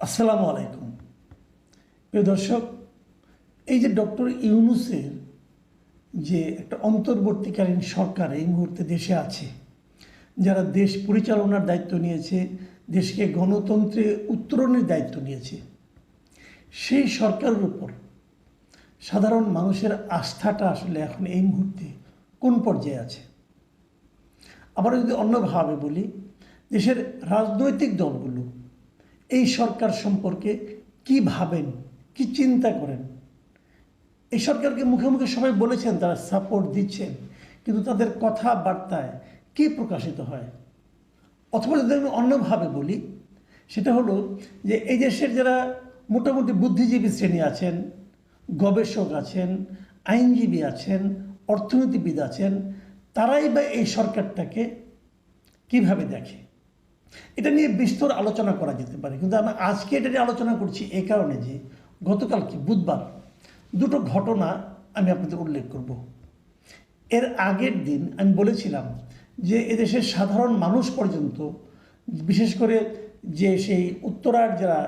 আসসালামু আলাইকুম। প্রিয় দর্শক, এই যে ডক্টর ইউনূসের যে একটা অন্তর্বর্তীকালীন সরকার এই মুহূর্তে দেশে আছে, যারা দেশ পরিচালনার দায়িত্ব নিয়েছে, দেশকে গণতন্ত্রে উত্তরণের দায়িত্ব নিয়েছে, সেই সরকারের উপর সাধারণ মানুষের আস্থাটা আসলে এখন এই মুহূর্তে কোন পর্যায়ে আছে? আবার যদি অন্যভাবে বলি, দেশের রাজনৈতিক দলগুলো এই সরকার সম্পর্কে কি ভাবেন, কি চিন্তা করেন? এই সরকারকে মুখে মুখে সবাই বলেছেন তারা সাপোর্ট দিচ্ছেন, কিন্তু তাদের কথাবার্তায় কি প্রকাশিত হয়? অথবা যদি আমি অন্যভাবে বলি, সেটা হলো যে এই দেশের যারা মোটামুটি বুদ্ধিজীবী শ্রেণী আছেন, গবেষক আছেন, আইনজীবী আছেন, অর্থনীতিবিদ আছেন, তারাই বা এই সরকারটাকে কিভাবে দেখে? এটা নিয়ে বিস্তর আলোচনা করা যেতে পারে, কিন্তু আমি আজকে এটা নিয়ে আলোচনা করছি এই কারণে যে গতকালকে বুধবার দুটো ঘটনা আমি আপনাদের উল্লেখ করব। এর আগের দিন আমি বলেছিলাম যে এদেশের সাধারণ মানুষ পর্যন্ত, বিশেষ করে যে সেই উত্তরার যারা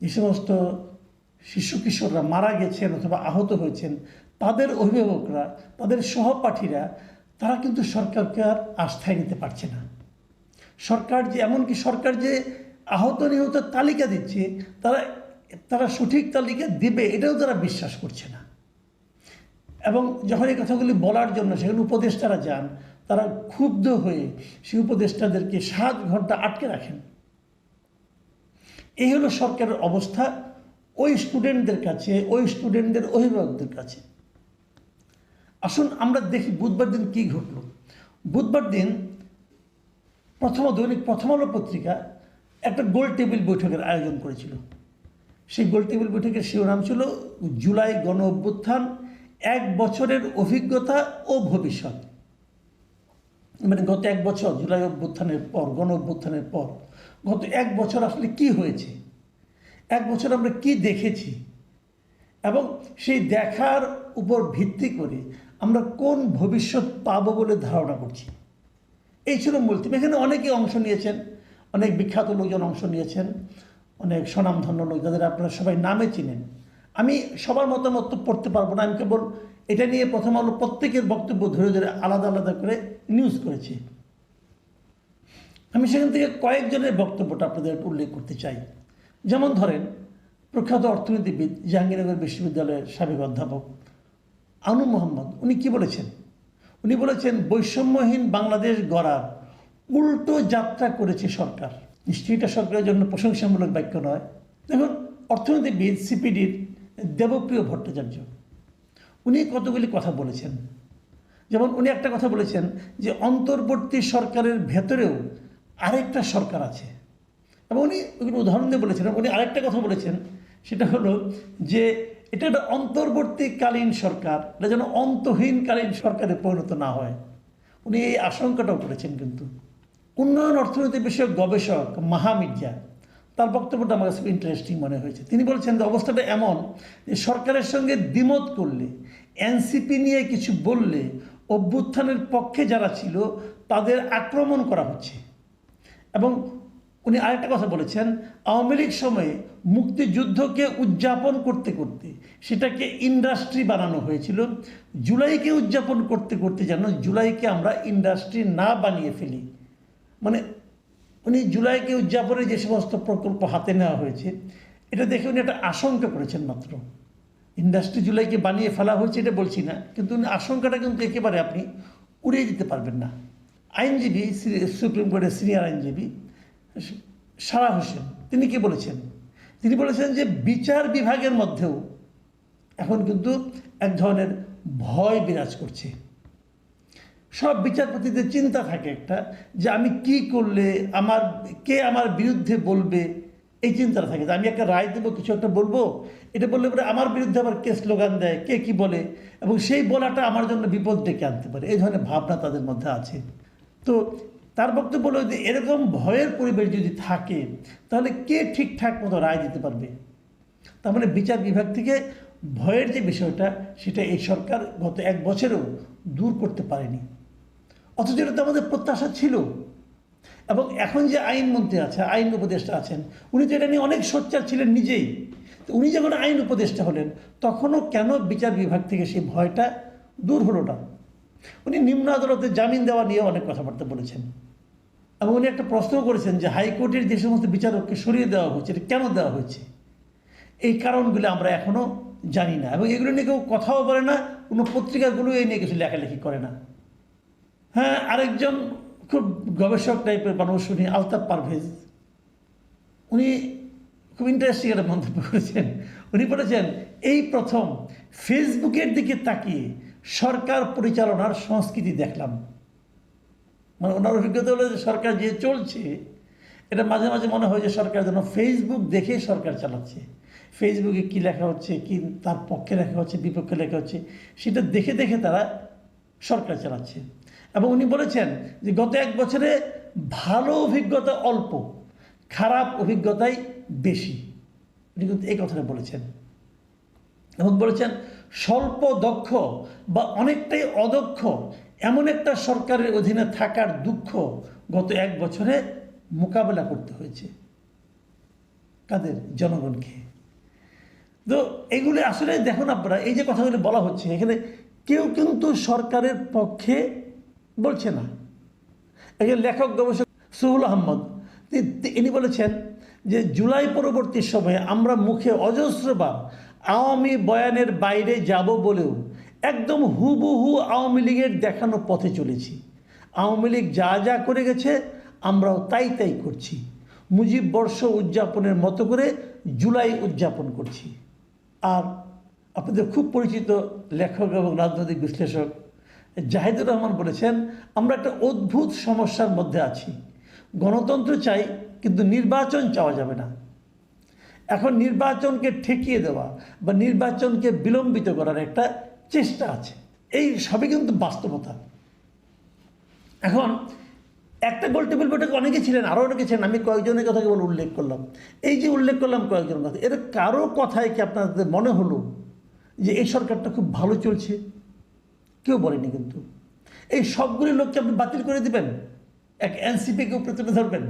যে সমস্ত শিশু কিশোররা মারা গেছেন অথবা আহত হয়েছেন, তাদের অভিভাবকরা, তাদের সহপাঠীরা, তারা কিন্তু সরকারকে আর আস্থায় নিতে পারছে না। সরকার যে এমনকি সরকার যে আহত নিহতের তালিকা দিচ্ছে, তারা সঠিক তালিকা দিবে এটাও তারা বিশ্বাস করছে না। এবং যখন এই কথাগুলি বলার জন্য সেখানে উপদেষ্টারা যান, তারা ক্ষুব্ধ হয়ে সেই উপদেষ্টাদেরকে 7 ঘন্টা আটকে রাখেন। এই হলো সরকারের অবস্থা ওই স্টুডেন্টদের কাছে, ওই স্টুডেন্টদের অভিভাবকদের কাছে। আসুন আমরা দেখি বুধবার দিন কী ঘটল। বুধবার দিন দৈনিক প্রথম আলো পত্রিকা একটা গোল টেবিল বৈঠকের আয়োজন করেছিল। সেই গোল টেবিল বৈঠকের শিরোনাম ছিল জুলাই গণ অভ্যুত্থান, 1 বছরের অভিজ্ঞতা ও ভবিষ্যৎ। মানে গত 1 বছর জুলাই অভ্যুত্থানের পর, গণ অভ্যুত্থানের পর গত 1 বছর আসলে কি হয়েছে, 1 বছর আমরা কি দেখেছি, এবং সেই দেখার উপর ভিত্তি করে আমরা কোন ভবিষ্যৎ পাবো বলে ধারণা করছি। এই ছিল মূল থিম। এখানে অনেকে অংশ নিয়েছেন, অনেক বিখ্যাত লোকজন অংশ নিয়েছেন, অনেক স্বনামধন্য লোক যাদের আপনারা সবাই নামে চিনেন। আমি সবার মতামত তো পড়তে পারবো না, আমি কেবল এটা নিয়ে প্রথম আলো প্রত্যেকের বক্তব্য ধরে ধরে আলাদা আলাদা করে নিউজ করেছি। আমি সেখান থেকে কয়েকজনের বক্তব্যটা আপনাদের উল্লেখ করতে চাই। যেমন ধরেন, প্রখ্যাত অর্থনীতিবিদ, জাহাঙ্গীরনগর বিশ্ববিদ্যালয়ের সাবেক অধ্যাপক আনু মোহাম্মদ, উনি কি বলেছেন? উনি বলেছেন বৈষম্যহীন বাংলাদেশ গড়ার উল্টো যাত্রা করেছে সরকার। নিশ্চয়ই এটা সরকারের জন্য প্রশংসামূলক বাক্য নয়। দেখুন, অর্থনীতিবিদ সিপিডির দেবপ্রিয় ভট্টাচার্য উনি কতগুলি কথা বলেছেন। যেমন উনি একটা কথা বলেছেন যে অন্তর্বর্তী সরকারের ভেতরেও আরেকটা সরকার আছে, এবং উনি উদাহরণ দিয়ে বলেছেন। উনি আরেকটা কথা বলেছেন, সেটা হলো যে এটা একটা অন্তর্বর্তীকালীন সরকার, এটা যেন অন্তহীনকালীন সরকারে পরিণত না হয়। উনি এই আশঙ্কাটাও করেছেন। কিন্তু উন্নয়ন অর্থনীতি বিষয়ক গবেষক মাহা মির্জা, তার বক্তব্যটা আমার কাছে ইন্টারেস্টিং মনে হয়েছে। তিনি বলেছেন যে অবস্থাটা এমন যে সরকারের সঙ্গে দ্বিমত করলে, এনসিপি নিয়ে কিছু বললে অভ্যুত্থানের পক্ষে যারা ছিল তাদের আক্রমণ করা হচ্ছে। এবং উনি আরেকটা কথা বলেছেন, আওয়ামী লীগ সময়ে মুক্তিযুদ্ধকে উদযাপন করতে করতে সেটাকে ইন্ডাস্ট্রি বানানো হয়েছিল। জুলাইকে উদযাপন করতে করতে যেন জুলাইকে আমরা ইন্ডাস্ট্রি না বানিয়ে ফেলি। মানে উনি জুলাইকে উদযাপনের যে সমস্ত প্রকল্প হাতে নেওয়া হয়েছে, এটা দেখে উনি একটা আশঙ্কা করেছেন মাত্র। ইন্ডাস্ট্রি জুলাইকে বানিয়ে ফেলা হয়েছে এটা বলছি না, কিন্তু উনি আশঙ্কাটা কিন্তু একেবারে আপনি উড়িয়ে দিতে পারবেন না। আইনজীবী, সুপ্রিম কোর্টের সিনিয়র আইনজীবী সারা হোসেন, তিনি কি বলেছেন? তিনি বলেছেন যে বিচার বিভাগের মধ্যেও এখন কিন্তু এক ধরনের ভয় বিরাজ করছে। সব বিচারপতিদের চিন্তা থাকে একটা, যে আমি কি করলে কে আমার বিরুদ্ধে বলবে, এই চিন্তাটা থাকে। যে আমি একটা রায় দেবো, কিছু একটা বলবো, এটা বললে পরে আমার বিরুদ্ধে আবার কে স্লোগান দেয়, কে কি বলে, এবং সেই বলাটা আমার জন্য বিপদ ডেকে আনতে পারে, এই ধরনের ভাবনা তাদের মধ্যে আছে। তো তার বক্তব্য হলো যে এরকম ভয়ের পরিবেশ যদি থাকে, তাহলে কে ঠিকঠাক মতো রায় দিতে পারবে? তার মানে বিচার বিভাগ থেকে ভয়ের যে বিষয়টা, সেটা এই সরকার গত 1 বছরেও দূর করতে পারেনি। অথচ এটা তো আমাদের প্রত্যাশা ছিল এবং এখন যে আইনমন্ত্রী আছে, আইন উপদেষ্টা আছেন, উনি তো এটা নিয়ে অনেক সোচ্চার ছিলেন নিজেই। তো উনি যখন আইন উপদেষ্টা হলেন, তখনও কেন বিচার বিভাগ থেকে সেই ভয়টা দূর হলো না? উনি নিম্ন আদালতে জামিন দেওয়া নিয়ে অনেক কথাবার্তা বলেছেন, এবং উনি একটা প্রশ্ন করেছেন যে হাইকোর্টের যে সমস্ত বিচারককে সরিয়ে দেওয়া হয়েছে, এটা কেন দেওয়া হয়েছে? এই কারণগুলো আমরা এখনও জানি না, এবং এগুলো নিয়ে কেউ কথাও বলে না, কোনো পত্রিকাগুলো এই নিয়ে কিছু লেখালেখি করে না। হ্যাঁ, আরেকজন খুব গবেষক টাইপের মানুষ, উনি আলতাফ পারভেজ, উনি খুব ইন্টারেস্টিং একটা মন্তব্য করেছেন। উনি বলেছেন, এই প্রথম ফেসবুকের দিকে তাকিয়ে সরকার পরিচালনার সংস্কৃতি দেখলাম। মানে ওনার অভিজ্ঞতা হলো যে সরকার যে চলছে, এটা মাঝে মাঝে মনে হয় যে সরকার যেন ফেসবুক দেখে সরকার চালাচ্ছে। ফেসবুকে কী লেখা হচ্ছে, কি তার পক্ষে লেখা হচ্ছে, বিপক্ষে লেখা হচ্ছে, সেটা দেখে দেখে তারা সরকার চালাচ্ছে। এবং উনি বলেছেন যে গত 1 বছরে ভালো অভিজ্ঞতা অল্প, খারাপ অভিজ্ঞতাই বেশি। উনি কিন্তু এই কথাটা বলেছেন, এবং বলেছেন স্বল্প দক্ষ বা অনেকটাই অদক্ষ এমন একটা সরকারের অধীনে থাকার দুঃখ গত 1 বছরে মোকাবেলা করতে হয়েছে। কাদের? জনগণকে। তো এগুলি আসলে দেখুন আপনারা, এই যে কথাগুলি বলা হচ্ছে, এখানে কেউ কিন্তু সরকারের পক্ষে বলছে না। একজন লেখক গবেষক সুহুল আহমদ, ইনি বলেছেন যে জুলাই পরবর্তী সময়ে আমরা মুখে অজস্রবার আওয়ামী বয়ানের বাইরে যাব বলেও একদম হুবহু আওয়ামী লীগের দেখানো পথে চলেছি। আওয়ামী লীগ যা যা করে গেছে আমরাও তাই তাই করছি। মুজিব বর্ষ উদযাপনের মতো করে জুলাই উদযাপন করছি। আর আপনাদের খুব পরিচিত লেখক এবং রাজনৈতিক বিশ্লেষক জাহিদুর রহমান বলেছেন, আমরা একটা অদ্ভুত সমস্যার মধ্যে আছি। গণতন্ত্র চাই, কিন্তু নির্বাচন চাওয়া যাবে না। এখন নির্বাচনকে ঠেকিয়ে দেওয়া বা নির্বাচনকে বিলম্বিত করার একটা চেষ্টা আছে। এই সবই কিন্তু বাস্তবতা। এখন একটা গোল টেবিল বৈঠকে অনেকে ছিলেন, আরও অনেকে ছিলেন, আমি কয়েকজনের কথা কেবল উল্লেখ করলাম। এই যে উল্লেখ করলাম কয়েকজনের কথা, এর কারো কথায় কি আপনাদের মনে হলো যে এই সরকারটা খুব ভালো চলছে? কেউ বলেনি। কিন্তু এই সবগুলি লোককে আপনি বাতিল করে দিবেন, এক এনসিপিকে উপরে তুলে ধরবেন?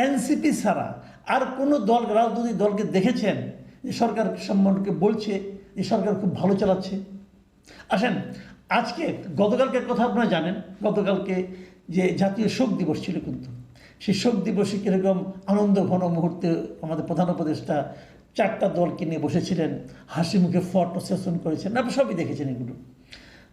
এনসিপি ছাড়া আর কোনো দল, রাজনৈতিক দলকে দেখেছেন যে সরকার সম্মানকে বলছে যে সরকার খুব ভালো চালাচ্ছে? আসেন, আজকে গতকালকের কথা আপনারা জানেন, গতকালকে যে জাতীয় শোক দিবস ছিল, কিন্তু সেই শোক দিবসে কীরকম আনন্দ ঘন মুহূর্তে আমাদের প্রধান উপদেষ্টা 4টা দলকে নিয়ে বসেছিলেন, হাসি মুখে ফটো সেশন করেছেন, আপনি সবই দেখেছেন এগুলো।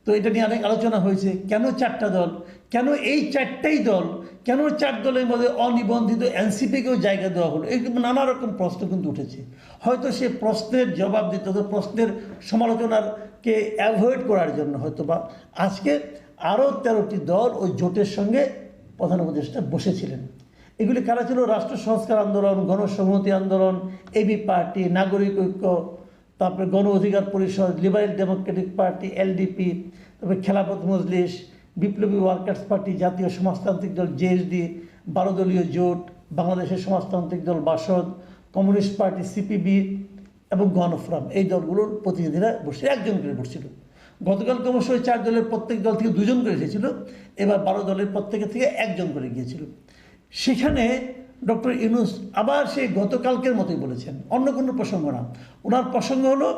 তো এটা নিয়ে অনেক আলোচনা হয়েছে, কেন 4টা দল, কেন এই 4টাই দল, কেন 4 দলের মধ্যে অনিবন্ধিত এনসিপিকেও জায়গা দেওয়া হলো, এই নানা রকম প্রশ্ন কিন্তু উঠেছে। হয়তো সে প্রশ্নের জবাব দিতে হতো, প্রশ্নের সমালোচনাকে অ্যাভয়েড করার জন্য হয়তো বা আজকে আরও 13টি দল ওই জোটের সঙ্গে প্রধান উপদেষ্টা বসেছিলেন। এগুলি কারা ছিল? রাষ্ট্র সংস্কার আন্দোলন, গণসংহতি আন্দোলন, এবি পার্টি, নাগরিক ঐক্য, তারপরে গণ অধিকার পরিষদ, লিবারেল ডেমোক্রেটিক পার্টি এলডিপি, তারপরে খেলাফত মজলিস, বিপ্লবী ওয়ার্কার্স পার্টি, জাতীয় সমাজতান্ত্রিক দল জেএসডি, 12 দলীয় জোট, বাংলাদেশের সমাজতান্ত্রিক দল বাসদ, কমিউনিস্ট পার্টি সিপিবি এবং গণফোরাম। এই দলগুলোর প্রতিনিধিরা বসে 1 জন করে বসছিল। গতকালকে অবশ্যই 4 দলের প্রত্যেক দল থেকে 2 জন করে এসেছিল, এবার 12 দলের প্রত্যেকের থেকে 1 জন করে গিয়েছিল। সেখানে ডক্টর ইউনূস আবার সেই গতকালকের মতোই বলেছেন, অন্য কোনো প্রসঙ্গ না। ওনার প্রসঙ্গ হলো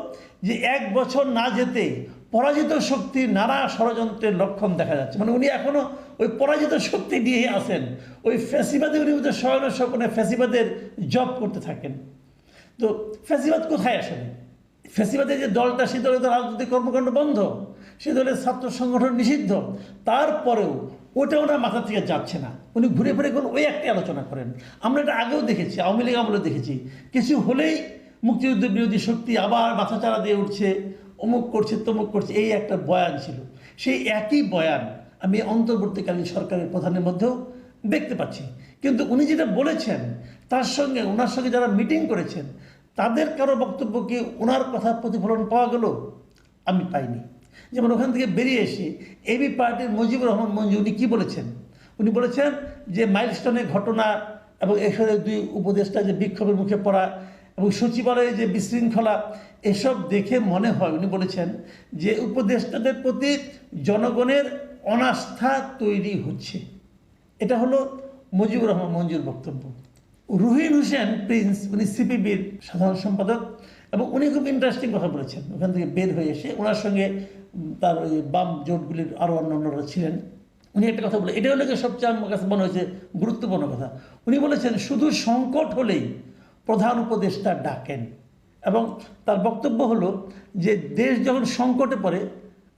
যে 1 বছর না যেতে পরাজিত শক্তির নানা ষড়যন্ত্রের লক্ষণ দেখা যাচ্ছে। মানে উনি এখনও ওই পরাজিত শক্তি নিয়েই আসেন, ওই ফ্যাসিবাদে উনি মধ্যে শয়ন স্বপনে ফ্যাসিবাদের জব করতে থাকেন। তো ফ্যাসিবাদ কোথায় আসলে? ফ্যাসিবাদের যে দলটা, সেই দলের তো রাজনৈতিক কর্মকাণ্ড বন্ধ, সেই দলের ছাত্র সংগঠন নিষিদ্ধ, তারপরেও ওটা ওনার মাথা থেকে যাচ্ছে না। উনি ঘুরে ফিরে ওই একটি আলোচনা করেন। আমরা এটা আগেও দেখেছি, আওয়ামী লীগ আমলে দেখেছি, কিছু হলেই মুক্তিযুদ্ধ বিরোধী শক্তি আবার মাথা চারা দিয়ে উঠছে, অমুক করছে তমুক করছে, এই একটা বয়ান ছিল। সেই একই বয়ান আমি অন্তর্বর্তীকালীন সরকারের প্রধানের মধ্যেও দেখতে পাচ্ছি। কিন্তু উনি যেটা বলেছেন, তার সঙ্গে ওনার সঙ্গে যারা মিটিং করেছেন তাদের কারো বক্তব্য কি ওনার কথা প্রতিফলন পাওয়া গেল? আমি পাইনি। যেমন ওখান থেকে বেরিয়ে এসে এবি পার্টির মুজিবুর রহমান মঞ্জু, উনি কী বলেছেন? উনি বলেছেন যে মাইলস্টোনের ঘটনা এবং এখানে 2 উপদেষ্টা যে বিক্ষোভের মুখে পড়া এবং সচিবালয়ে যে বিশৃঙ্খলা, এসব দেখে মনে হয়, উনি বলেছেন যে উপদেষ্টাদের প্রতি জনগণের অনাস্থা তৈরি হচ্ছে। এটা হলো মুজিবুর রহমান মঞ্জুর বক্তব্য। রুহিন হোসেন প্রিন্স, উনি সিপিবির সাধারণ সম্পাদক, এবং উনি খুব ইন্টারেস্টিং কথা বলেছেন। ওখান থেকে বের হয়ে এসে ওনার সঙ্গে তার ওই বাম জোটগুলির আরও অন্যান্যরা ছিলেন। উনি একটা কথা বলে, এটা হলে সবচেয়ে আমার কাছে মনে হয়েছে গুরুত্বপূর্ণ কথা। উনি বলেছেন শুধু সংকট হলেই প্রধান উপদেষ্টা ডাকেন, এবং তার বক্তব্য হলো যে দেশ যখন সংকটে পড়ে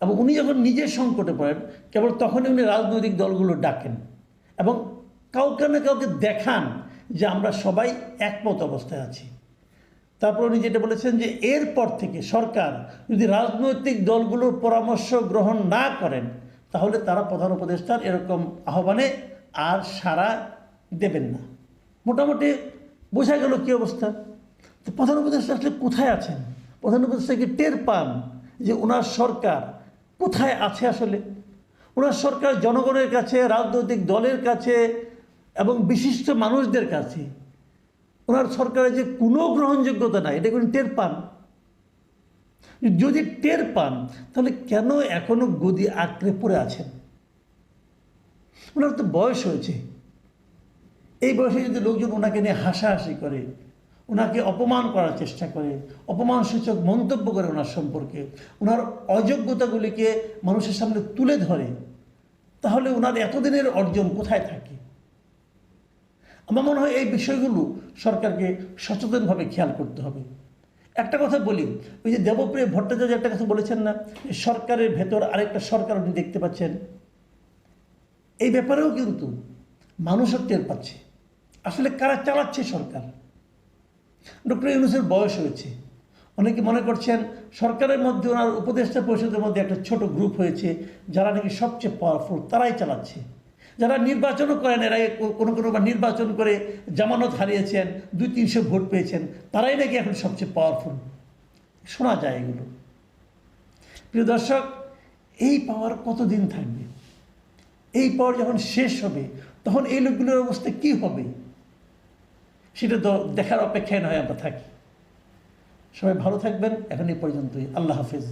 এবং উনি যখন নিজে সংকটে পড়েন, কেবল তখনই উনি রাজনৈতিক দলগুলো ডাকেন এবং কাউকে না কাউকে দেখান যে আমরা সবাই একমত অবস্থায় আছি। তারপর উনি যেটা বলেছেন যে এরপর থেকে সরকার যদি রাজনৈতিক দলগুলোর পরামর্শ গ্রহণ না করেন, তাহলে তারা প্রধান উপদেষ্টার এরকম আহ্বানে আর সাড়া দেবেন না। মোটামুটি বোঝা গেল কী অবস্থা। তো প্রধান উপদেষ্টা আসলে কোথায় আছেন? প্রধান উপদেষ্টা কি টের পান যে ওনার সরকার কোথায় আছে? আসলে ওনার সরকার জনগণের কাছে, রাজনৈতিক দলের কাছে এবং বিশিষ্ট মানুষদের কাছে ওনার সরকারের যে কোনো গ্রহণযোগ্যতা নাই, এটা উনি টের পান? যদি টের পান, তাহলে কেন এখনো গদি আঁকড়ে পড়ে আছেন? ওনার তো বয়স হয়েছে। এই বয়সে যদি লোকজন ওনাকে নিয়ে হাসাহাসি করে, ওনাকে অপমান করার চেষ্টা করে, অপমানসূচক মন্তব্য করে ওনার সম্পর্কে, ওনার অযোগ্যতাগুলিকে মানুষের সামনে তুলে ধরে, তাহলে ওনার এতদিনের অর্জন কোথায় থাকে? আমার মনে হয় এই বিষয়গুলো সরকারকে সচেতনভাবে খেয়াল করতে হবে। একটা কথা বলি, ওই যে দেবপ্রিয় ভট্টাচার্য একটা কথা বলেছেন না, সরকারের ভেতর আরেকটা সরকার উনি দেখতে পাচ্ছেন। এই ব্যাপারেও কিন্তু মানুষও টের পাচ্ছে আসলে কারা চালাচ্ছে সরকার। ডক্টর ইউনূসের বয়স হয়েছে, অনেকে মনে করছেন সরকারের মধ্যে ওনার উপদেষ্টা পরিষদের মধ্যে একটা ছোট গ্রুপ হয়েছে যারা নাকি সবচেয়ে পাওয়ারফুল, তারাই চালাচ্ছে। যারা নির্বাচনও করেন, এরা কোনো বা নির্বাচন করে জামানত হারিয়েছেন, 200-300 ভোট পেয়েছেন, তারাই নাকি এখন সবচেয়ে পাওয়ারফুল, শোনা যায় এগুলো। প্রিয় দর্শক, এই পাওয়ার কতদিন থাকবে? এই পাওয়ার যখন শেষ হবে, তখন এই লোকগুলোর অবস্থা কী হবে? সেটা দেখার অপেক্ষায় নয় আমরা থাকি। সবাই ভালো থাকবেন। এখন এই পর্যন্তই। আল্লাহ হাফেজ।